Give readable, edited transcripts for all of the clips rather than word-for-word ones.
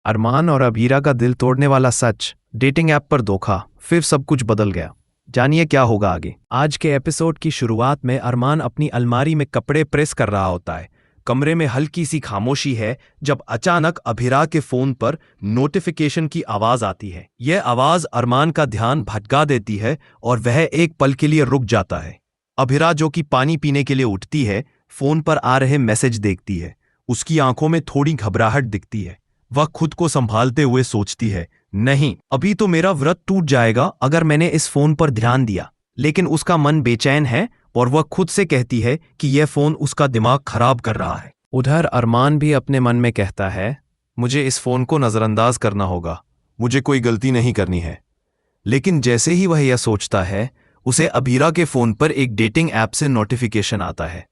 अरमान और अबीरा का दिल तोड़ने वाला सच, डेटिंग ऐप पर धोखा, फिर सब कुछ बदल गया। जानिए क्या होगा आगे। आज के एपिसोड की शुरुआत में अरमान अपनी अलमारी में कपड़े प्रेस कर रहा होता है। कमरे में हल्की सी खामोशी है जब अचानक अबीरा के फोन पर नोटिफिकेशन की आवाज आती है। यह आवाज अरमान का ध्यान भटका देती है और वह एक पल के लिए रुक जाता है। अबीरा जो कि पानी पीने के लिए उठती है, फोन पर आ रहे मैसेज देखती है। उसकी आंखों में थोड़ी घबराहट दिखती है। वह खुद को संभालते हुए सोचती है, नहीं, अभी तो मेरा व्रत टूट जाएगा अगर मैंने इस फोन पर ध्यान दिया। लेकिन उसका मन बेचैन है और वह खुद से कहती है कि यह फोन उसका दिमाग खराब कर रहा है। उधर अरमान भी अपने मन में कहता है, मुझे इस फोन को नजरअंदाज करना होगा, मुझे कोई गलती नहीं करनी है। लेकिन जैसे ही वह यह सोचता है, उसे अबीरा के फोन पर एक डेटिंग ऐप से नोटिफिकेशन आता है।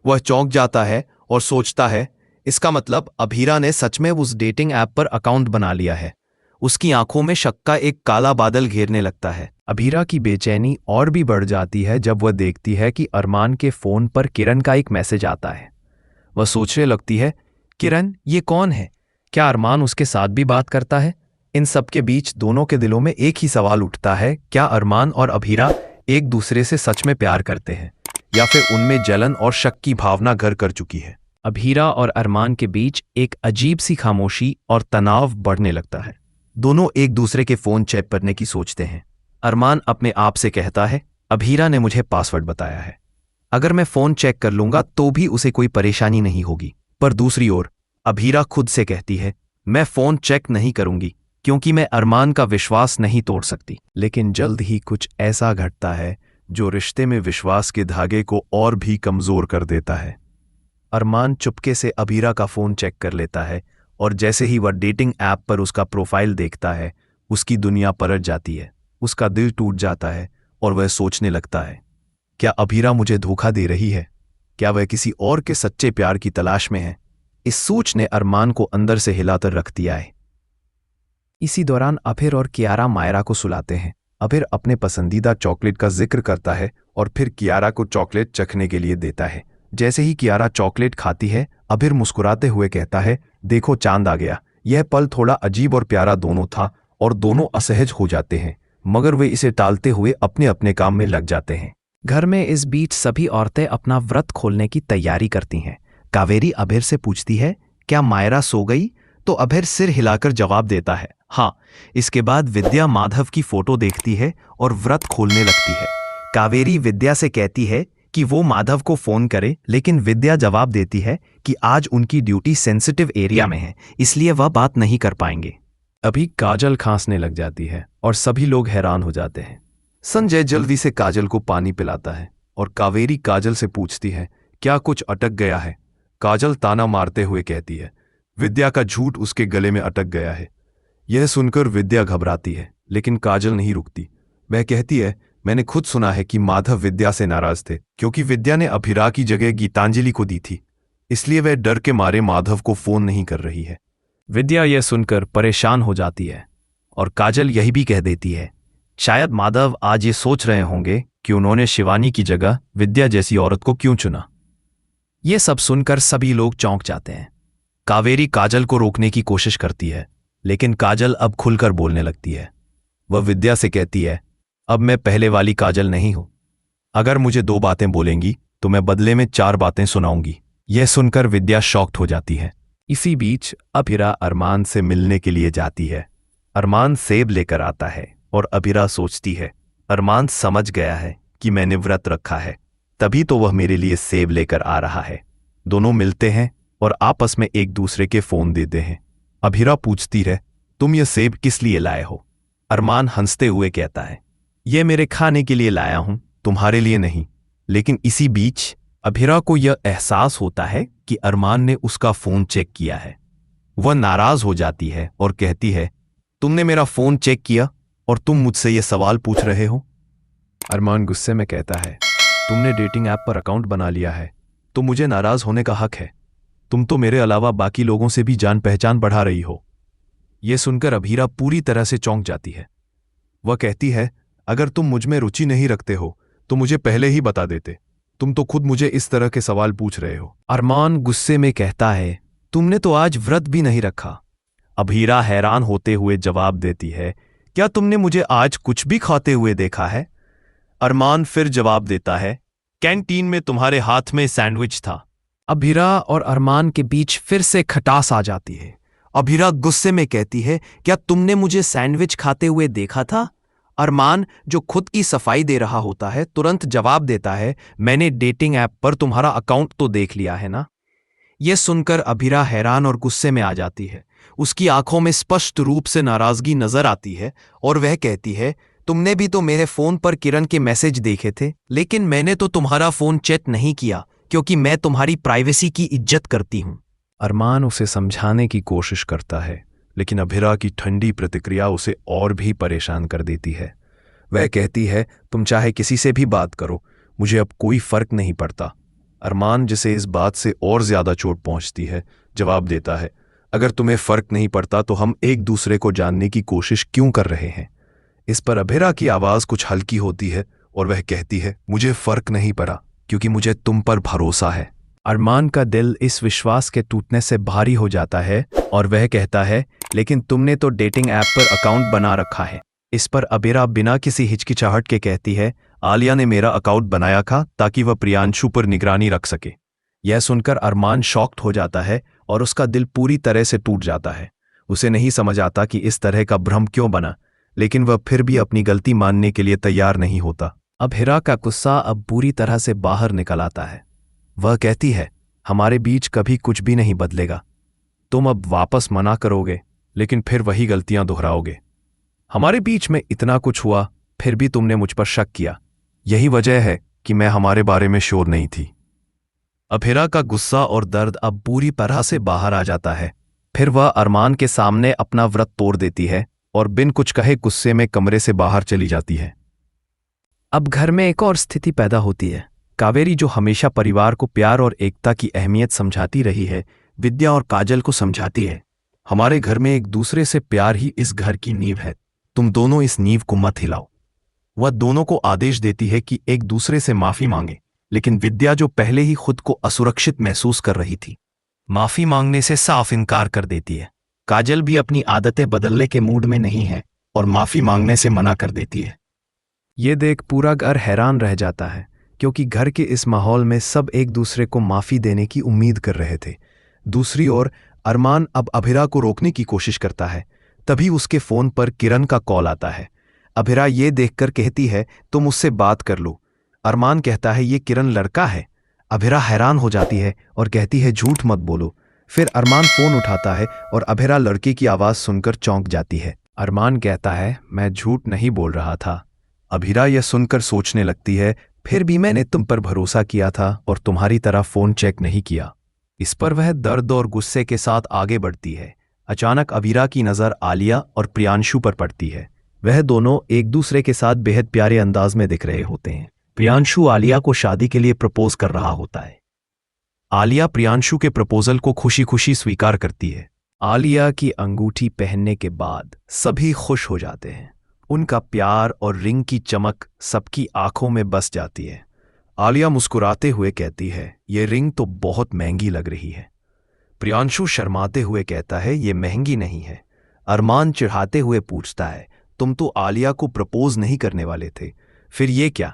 वह चौंक जाता है और सोचता है, इसका मतलब अबीरा ने सच में उस डेटिंग ऐप पर अकाउंट बना लिया है। उसकी आंखों में शक का एक काला बादल घेरने लगता है। अबीरा की बेचैनी और भी बढ़ जाती है जब वह देखती है कि अरमान के फोन पर किरण का एक मैसेज आता है। वह सोचने लगती है, किरण ये कौन है? क्या अरमान उसके साथ भी बात करता है? इन सब के बीच दोनों के दिलों में एक ही सवाल उठता है, क्या अरमान और अबीरा एक दूसरे से सच में प्यार करते हैं या फिर उनमें जलन और शक की भावना घर कर चुकी है। अबीरा और अरमान के बीच एक अजीब सी खामोशी और तनाव बढ़ने लगता है। दोनों एक दूसरे के फोन चेक करने की सोचते हैं। अरमान अपने आप से कहता है, अबीरा ने मुझे पासवर्ड बताया है, अगर मैं फोन चेक कर लूंगा तो भी उसे कोई परेशानी नहीं होगी। पर दूसरी ओर अबीरा खुद से कहती है, मैं फोन चेक नहीं करूंगी क्योंकि मैं अरमान का विश्वास नहीं तोड़ सकती। लेकिन जल्द ही कुछ ऐसा घटता है जो रिश्ते में विश्वास के धागे को और भी कमजोर कर देता है। अरमान चुपके से अबीरा का फोन चेक कर लेता है और जैसे ही वह डेटिंग ऐप पर उसका प्रोफाइल देखता है, उसकी दुनिया पलट जाती है। उसका दिल टूट जाता है और वह सोचने लगता है, क्या अबीरा मुझे धोखा दे रही है? क्या वह किसी और के सच्चे प्यार की तलाश में है? इस सोच ने अरमान को अंदर से हिलाकर रख दिया है। इसी दौरान अबीर और कियारा मायरा को सुलाते हैं। अबीर अपने पसंदीदा चॉकलेट का जिक्र करता है और फिर कियारा को चॉकलेट चखने के लिए देता है। जैसे ही कियारा चॉकलेट खाती है, अबीर मुस्कुराते हुए कहता है, देखो चांद आ गया। यह पल थोड़ा अजीब और प्यारा दोनों था और दोनों असहज हो जाते हैं, मगर वे इसे टालते हुए अपने अपने काम में लग जाते हैं। घर में इस बीच सभी औरतें अपना व्रत खोलने की तैयारी करती हैं। कावेरी अबीर से पूछती है, क्या मायरा सो गई? तो अबीर सिर हिलाकर जवाब देता है, हाँ। इसके बाद विद्या माधव की फोटो देखती है और व्रत खोलने लगती है। कावेरी विद्या से कहती है कि वो माधव को फोन करे, लेकिन विद्या जवाब देती है कि आज उनकी ड्यूटी सेंसिटिव एरिया में है, इसलिए वह बात नहीं कर पाएंगे। अभी काजल खांसने लग जाती है और सभी लोग हैरान हो जाते हैं। संजय जल्दी से काजल को पानी पिलाता है और कावेरी काजल से पूछती है, क्या कुछ अटक गया है? काजल ताना मारते हुए कहती है, विद्या का झूठ उसके गले में अटक गया है। यह सुनकर विद्या घबराती है, लेकिन काजल नहीं रुकती। वह कहती है, मैंने खुद सुना है कि माधव विद्या से नाराज थे क्योंकि विद्या ने अबीरा की जगह गीतांजलि को दी थी, इसलिए वह डर के मारे माधव को फोन नहीं कर रही है। विद्या यह सुनकर परेशान हो जाती है और काजल यही भी कह देती है, शायद माधव आज ये सोच रहे होंगे कि उन्होंने शिवानी की जगह विद्या जैसी औरत को क्यों चुना। ये सब सुनकर सभी लोग चौंक जाते हैं। कावेरी काजल को रोकने की कोशिश करती है, लेकिन काजल अब खुलकर बोलने लगती है। वह विद्या से कहती है, अब मैं पहले वाली काजल नहीं हूं। अगर मुझे 2 बातें बोलेंगी तो मैं बदले में 4 बातें सुनाऊंगी। यह सुनकर विद्या शॉक्ड हो जाती है। इसी बीच अबीरा अरमान से मिलने के लिए जाती है। अरमान सेब लेकर आता है और अबीरा सोचती है, अरमान समझ गया है कि मैंने व्रत रखा है, तभी तो वह मेरे लिए सेब लेकर आ रहा है। दोनों मिलते हैं और आपस में एक दूसरे के फोन देते हैं। अबीरा पूछती है, तुम यह सेब किस लिए लाए हो? अरमान हंसते हुए कहता है, यह मेरे खाने के लिए लाया हूं, तुम्हारे लिए नहीं। लेकिन इसी बीच अबीरा को यह एहसास होता है कि अरमान ने उसका फोन चेक किया है। वह नाराज हो जाती है और कहती है, तुमने मेरा फोन चेक किया और तुम मुझसे यह सवाल पूछ रहे हो? अरमान गुस्से में कहता है, तुमने डेटिंग ऐप पर अकाउंट बना लिया है तो मुझे नाराज होने का हक है। तुम तो मेरे अलावा बाकी लोगों से भी जान पहचान बढ़ा रही हो। यह सुनकर अबीरा पूरी तरह से चौंक जाती है। वह कहती है, अगर तुम मुझ में रुचि नहीं रखते हो तो मुझे पहले ही बता देते। तुम तो खुद मुझे इस तरह के सवाल पूछ रहे हो। अरमान गुस्से में कहता है, तुमने तो आज व्रत भी नहीं रखा। अभीरा हैरान होते हुए जवाब देती है, क्या तुमने मुझे आज कुछ भी खाते हुए देखा है? अरमान फिर जवाब देता है, कैंटीन में तुम्हारे हाथ में सैंडविच था। अभीरा और अरमान के बीच फिर से खटास आ जाती है। अभीरा गुस्से में कहती है, क्या तुमने मुझे सैंडविच खाते हुए देखा था? अरमान, जो खुद की सफाई दे रहा होता है, तुरंत जवाब देता है, मैंने डेटिंग ऐप पर तुम्हारा अकाउंट तो देख लिया है ना। यह सुनकर अभीरा हैरान और गुस्से में आ जाती है। उसकी आंखों में स्पष्ट रूप से नाराजगी नजर आती है और वह कहती है, तुमने भी तो मेरे फोन पर किरण के मैसेज देखे थे, लेकिन मैंने तो तुम्हारा फोन चेक नहीं किया क्योंकि मैं तुम्हारी प्राइवेसी की इज्जत करती हूं। अरमान उसे समझाने की कोशिश करता है, लेकिन अभीरा की ठंडी प्रतिक्रिया उसे और भी परेशान कर देती है। वह कहती है, तुम चाहे किसी से भी बात करो, मुझे अब कोई फर्क नहीं पड़ता। अरमान, जिसे इस बात से और ज्यादा चोट पहुंचती है, जवाब देता है, अगर तुम्हें फर्क नहीं पड़ता तो हम एक दूसरे को जानने की कोशिश क्यों कर रहे हैं? इस पर अभीरा की आवाज कुछ हल्की होती है और वह कहती है, मुझे फर्क नहीं पड़ा क्योंकि मुझे तुम पर भरोसा है। अरमान का दिल इस विश्वास के टूटने से भारी हो जाता है और वह कहता है, लेकिन तुमने तो डेटिंग ऐप पर अकाउंट बना रखा है। इस पर अभीरा बिना किसी हिचकिचाहट के कहती है, आलिया ने मेरा अकाउंट बनाया था ताकि वह प्रियांशु पर निगरानी रख सके। यह सुनकर अरमान शॉक्ड हो जाता है और उसका दिल पूरी तरह से टूट जाता है। उसे नहीं समझ आता कि इस तरह का भ्रम क्यों बना, लेकिन वह फिर भी अपनी गलती मानने के लिए तैयार नहीं होता। अभीरा का गुस्सा अब पूरी तरह से बाहर निकल आता है। वह कहती है, हमारे बीच कभी कुछ भी नहीं बदलेगा। तुम अब वापस मना करोगे, लेकिन फिर वही गलतियां दोहराओगे। हमारे बीच में इतना कुछ हुआ, फिर भी तुमने मुझ पर शक किया। यही वजह है कि मैं हमारे बारे में श्योर नहीं थी। अभीरा का गुस्सा और दर्द अब पूरी तरह से बाहर आ जाता है। फिर वह अरमान के सामने अपना व्रत तोड़ देती है और बिन कुछ कहे गुस्से में कमरे से बाहर चली जाती है। अब घर में एक और स्थिति पैदा होती है। कावेरी, जो हमेशा परिवार को प्यार और एकता की अहमियत समझाती रही है, विद्या और काजल को समझाती है, हमारे घर में एक दूसरे से प्यार ही इस घर की नींव है। तुम दोनों इस नींव को मत हिलाओ। वह दोनों को आदेश देती है कि एक दूसरे से माफी मांगे, लेकिन विद्या, जो पहले ही खुद को असुरक्षित महसूस कर रही थी, माफी मांगने से साफ इनकार कर देती है। काजल भी अपनी आदतें बदलने के मूड में नहीं है और माफी मांगने से मना कर देती है। ये देख पूरा घर हैरान रह जाता है, क्योंकि घर के इस माहौल में सब एक दूसरे को माफी देने की उम्मीद कर रहे थे। दूसरी ओर अरमान अब अभीरा को रोकने की कोशिश करता है। तभी उसके फोन पर किरण का कॉल आता है। अभीरा ये देखकर कहती है, तुम उससे बात कर लो। अरमान कहता है, ये किरण लड़का है। अभीरा हैरान हो जाती है और कहती है, झूठ मत बोलो। फिर अरमान फोन उठाता है और अभीरा लड़के की आवाज सुनकर चौंक जाती है। अरमान कहता है, मैं झूठ नहीं बोल रहा था। अभीरा यह सुनकर सोचने लगती है, फिर भी मैंने तुम पर भरोसा किया था और तुम्हारी तरह फोन चेक नहीं किया। इस पर वह दर्द और गुस्से के साथ आगे बढ़ती है। अचानक अभीरा की नज़र आलिया और प्रियांशु पर पड़ती है। वह दोनों एक दूसरे के साथ बेहद प्यारे अंदाज में दिख रहे होते हैं। प्रियांशु आलिया को शादी के लिए प्रपोज कर रहा होता है। आलिया प्रियांशु के प्रपोजल को खुशी खुशी स्वीकार करती है। आलिया की अंगूठी पहनने के बाद सभी खुश हो जाते हैं। उनका प्यार और रिंग की चमक सबकी आंखों में बस जाती है। आलिया मुस्कुराते हुए कहती है, ये रिंग तो बहुत महंगी लग रही है। प्रियांशु शर्माते हुए कहता है, ये महंगी नहीं है। अरमान चिढ़ाते हुए पूछता है, तुम तो आलिया को प्रपोज नहीं करने वाले थे, फिर ये क्या?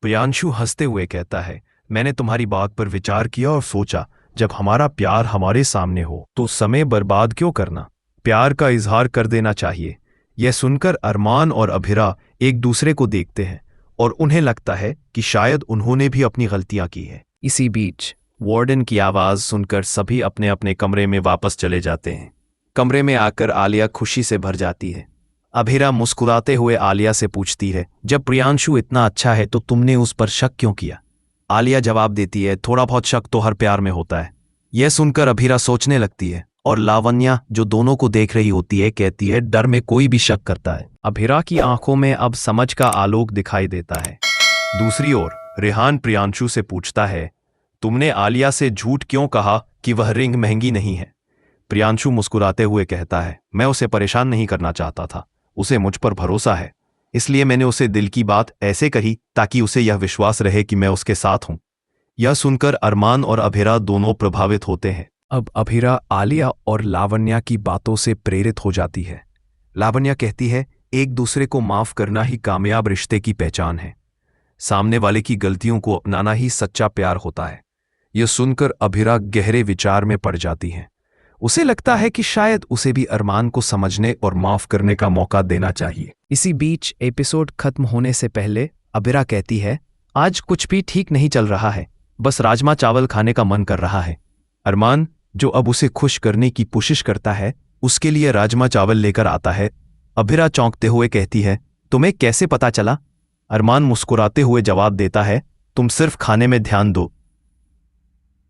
प्रियांशु हंसते हुए कहता है, मैंने तुम्हारी बात पर विचार किया और सोचा, जब हमारा प्यार हमारे सामने हो तो समय बर्बाद क्यों करना, प्यार का इजहार कर देना चाहिए। यह सुनकर अरमान और अभीरा एक दूसरे को देखते हैं और उन्हें लगता है कि शायद उन्होंने भी अपनी गलतियां की है। इसी बीच वार्डन की आवाज सुनकर सभी अपने अपने कमरे में वापस चले जाते हैं। कमरे में आकर आलिया खुशी से भर जाती है। अभीरा मुस्कुराते हुए आलिया से पूछती है, जब प्रियांशु इतना अच्छा है तो तुमने उस पर शक क्यों किया? आलिया जवाब देती है, थोड़ा बहुत शक तो हर प्यार में होता है। यह सुनकर अभीरा सोचने लगती है और लावण्या, जो दोनों को देख रही होती है, कहती है, डर में कोई भी शक करता है। अभीरा की आंखों में अब समझ का आलोक दिखाई देता है। दूसरी ओर रेहान प्रियांशु से पूछता है, तुमने आलिया से झूठ क्यों कहा कि वह रिंग महंगी नहीं है? प्रियांशु मुस्कुराते हुए कहता है, मैं उसे परेशान नहीं करना चाहता था, उसे मुझ पर भरोसा है, इसलिए मैंने उसे दिल की बात ऐसे कही ताकि उसे यह विश्वास रहे कि मैं उसके साथ हूं। यह सुनकर अरमान और अभीरा दोनों प्रभावित होते हैं। अब अभिरा आलिया और लावण्या की बातों से प्रेरित हो जाती है। लावण्या कहती है, एक दूसरे को माफ करना ही कामयाब रिश्ते की पहचान है। सामने वाले की गलतियों को अपनाना ही सच्चा प्यार होता है। यह सुनकर अभिरा गहरे विचार में पड़ जाती है। उसे लगता है कि शायद उसे भी अरमान को समझने और माफ करने का मौका देना चाहिए। इसी बीच एपिसोड खत्म होने से पहले अभिरा कहती है, आज कुछ भी ठीक नहीं चल रहा है, बस राजमा चावल खाने का मन कर रहा है। अरमान, जो अब उसे खुश करने की कोशिश करता है, उसके लिए राजमा चावल लेकर आता है। अभिरा चौंकते हुए कहती है, तुम्हें कैसे पता चला? अरमान मुस्कुराते हुए जवाब देता है, तुम सिर्फ खाने में ध्यान दो।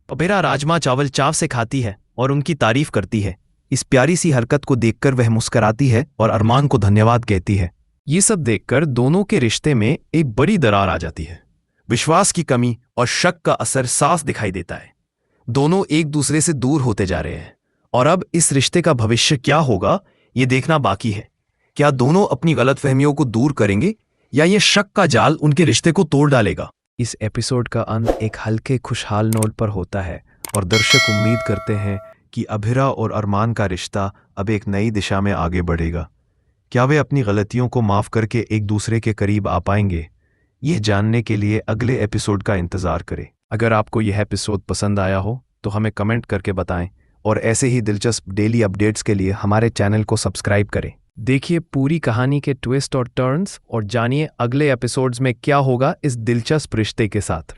अभिरा राजमा चावल चाव से खाती है और उनकी तारीफ करती है। इस प्यारी सी हरकत को देखकर वह मुस्कुराती है और अरमान को धन्यवाद कहती है। ये सब देखकर दोनों के रिश्ते में एक बड़ी दरार आ जाती है। विश्वास की कमी और शक का असर साफ दिखाई देता है। दोनों एक दूसरे से दूर होते जा रहे हैं और अब इस रिश्ते का भविष्य क्या होगा, ये देखना बाकी है। क्या दोनों अपनी गलतफहमियों को दूर करेंगे या ये शक का जाल उनके रिश्ते को तोड़ डालेगा? इस एपिसोड का अंत एक हल्के खुशहाल नोट पर होता है और दर्शक उम्मीद करते हैं कि अभिरा और अरमान का रिश्ता अब एक नई दिशा में आगे बढ़ेगा। क्या वे अपनी गलतियों को माफ करके एक दूसरे के करीब आ पाएंगे? यह जानने के लिए अगले एपिसोड का इंतजार करें। अगर आपको यह एपिसोड पसंद आया हो तो हमें कमेंट करके बताएं और ऐसे ही दिलचस्प डेली अपडेट्स के लिए हमारे चैनल को सब्सक्राइब करें। देखिए पूरी कहानी के ट्विस्ट और टर्न्स और जानिए अगले एपिसोड्स में क्या होगा इस दिलचस्प रिश्ते के साथ।